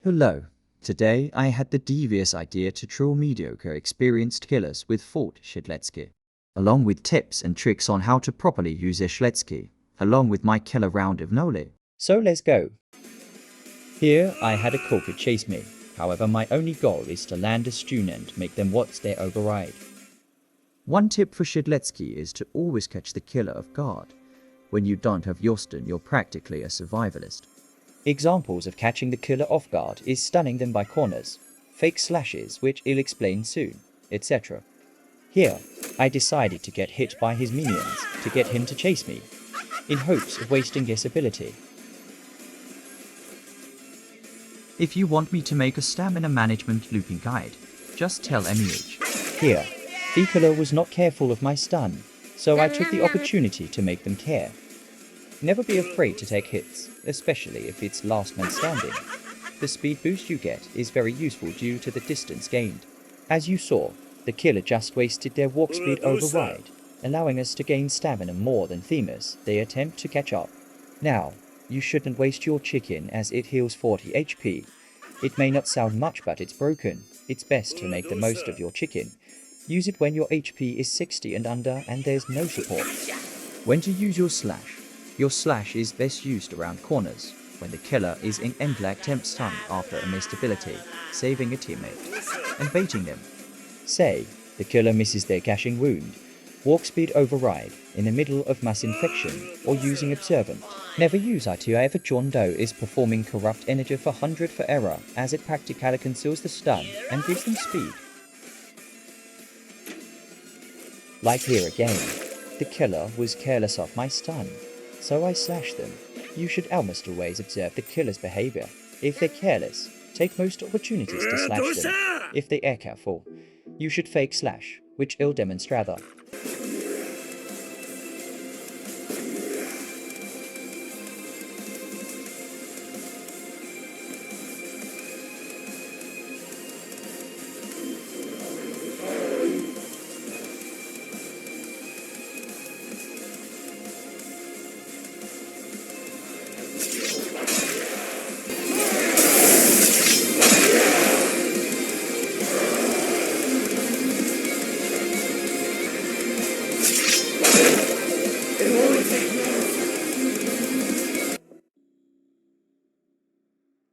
Hello. Today I had the devious idea to troll mediocre experienced killers with Fort SHEDLETSKY, along with tips and tricks on how to properly use a SHEDLETSKY, along with my killer round of Noli. So let's go. Here I had a culprit chase me, however my only goal is to land a stun and make them watch their override. One tip for SHEDLETSKY is to always catch the killer off guard. When you don't have your stun, you're practically a survivalist. Examples of catching the killer off guard is stunning them by corners, fake slashes which I'll explain soon, etc. Here, I decided to get hit by his minions to get him to chase me, in hopes of wasting this ability. If you want me to make a stamina management looping guide, just tell MEH. Here, the killer was not careful of my stun, so I took the opportunity to make them care. Never be afraid to take hits, especially if it's last man standing. The speed boost you get is very useful due to the distance gained. As you saw, the killer just wasted their walk speed override, allowing us to gain stamina more than Themis they attempt to catch up. Now, you shouldn't waste your chicken as it heals 40 HP. It may not sound much but it's broken. It's best to make the most of your chicken. Use it when your HP is 60 and under and there's no support. When to use your slash. Your slash is best used around corners, when the killer is in end-lag temp stun after a missed ability, saving a teammate, and baiting them. Say, the killer misses their caching wound, walk speed override in the middle of mass infection, or using observant. Never use it if John Doe is performing corrupt energy for 100 for error, as it practically conceals the stun and gives them speed. Like here again, the killer was careless of my stun, so I slashed them. You should almost always observe the killer's behavior. If they're careless, take most opportunities to slash them. If they are careful, you should fake slash, which I'll demonstrate.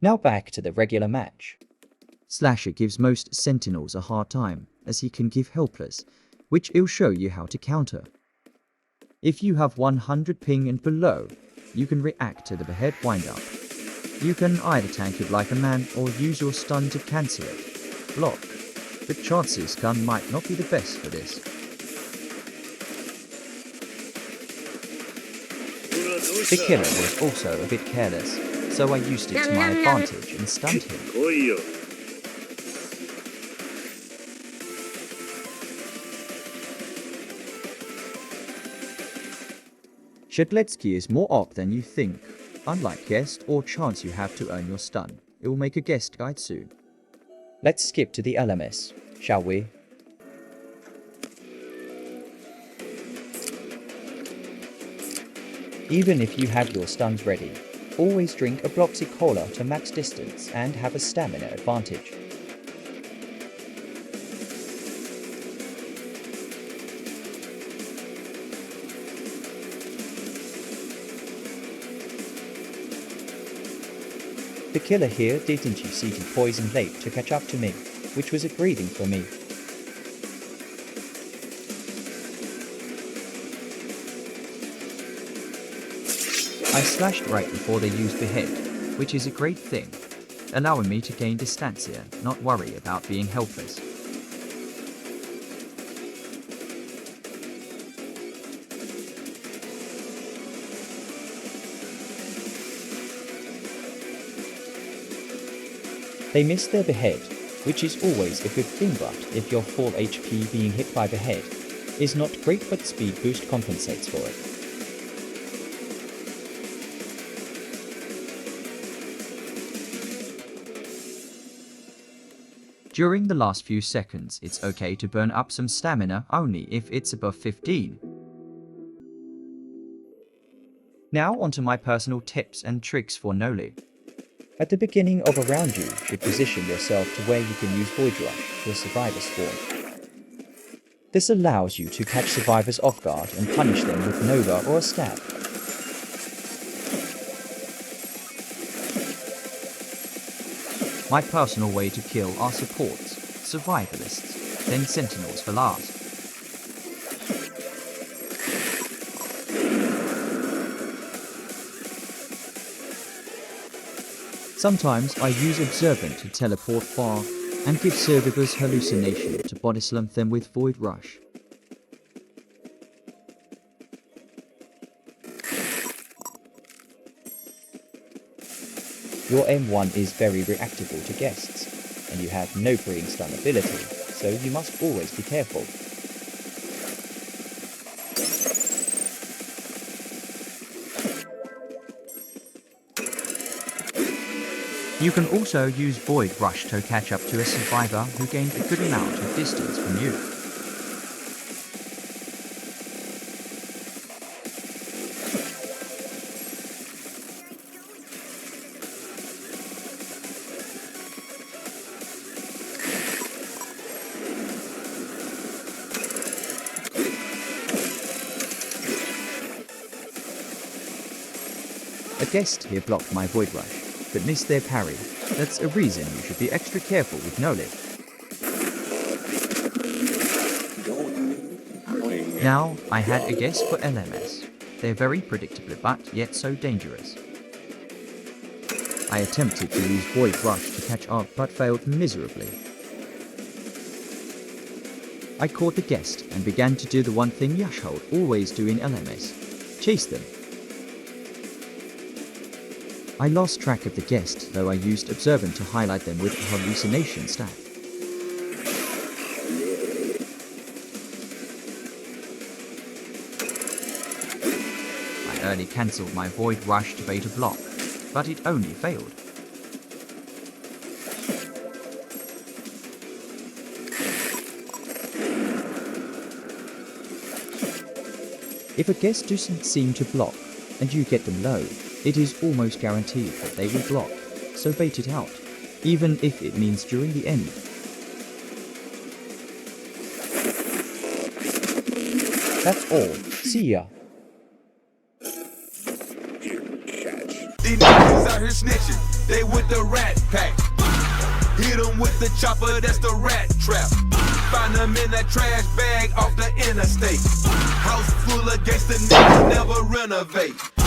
Now back to the regular match. Slasher gives most sentinels a hard time, as he can give helpless, which I'll show you how to counter. If you have 100 ping and below, you can react to the behead windup. You can either tank it like a man or use your stun to cancel it. Block. But chances gun might not be the best for this. The killer was also a bit careless, so I used it to my advantage and stunned him. SHEDLETSKY is more op than you think. Unlike guest or chance you have to earn your stun, it will make a guest guide soon. Let's skip to the LMS, shall we? Even if you have your stuns ready, always drink a Bloxy Cola to max distance and have a stamina advantage. The killer here didn't use CT Poison late to catch up to me, which was a breathing for me. I slashed right before they used behead, which is a great thing, allowing me to gain distancia, not worry about being helpless. They missed their behead, which is always a good thing, but if your full HP being hit by behead is not great, but speed boost compensates for it. During the last few seconds, it's okay to burn up some stamina only if it's above 15. Now onto my personal tips and tricks for Noli. At the beginning of a round, you should position yourself to where you can use Void Rush to a survivor spawn. This allows you to catch survivors off guard and punish them with Nova or a stab. My personal way to kill are supports, survivalists, then sentinels for last. Sometimes I use Observant to teleport far and give survivors hallucination to body slam them with Void Rush. Your M1 is very reactable to guests, and you have no freeing stun ability, so you must always be careful. You can also use Void Rush to catch up to a survivor who gained a good amount of distance from you. A guest here blocked my Void Rush, but missed their parry. That's a reason you should be extra careful with no-live. Now, I had a guess for LMS. They're very predictable but yet so dangerous. I attempted to use Void Rush to catch up but failed miserably. I caught the guest and began to do the one thing Yashhold always do in LMS, chase them. I lost track of the guest, though I used Observant to highlight them with a hallucination stack. I early cancelled my Void Rush to bait a block, but it only failed. If a guest doesn't seem to block, and you get them low, it is almost guaranteed that they will block, so bait it out, even if it means during the end. That's all. See ya. These niggas out here snitching, they with the rat pack. Hit them with the chopper, that's the rat trap. Find them in that trash bag off the interstate. House full of gangsta niggas never renovate.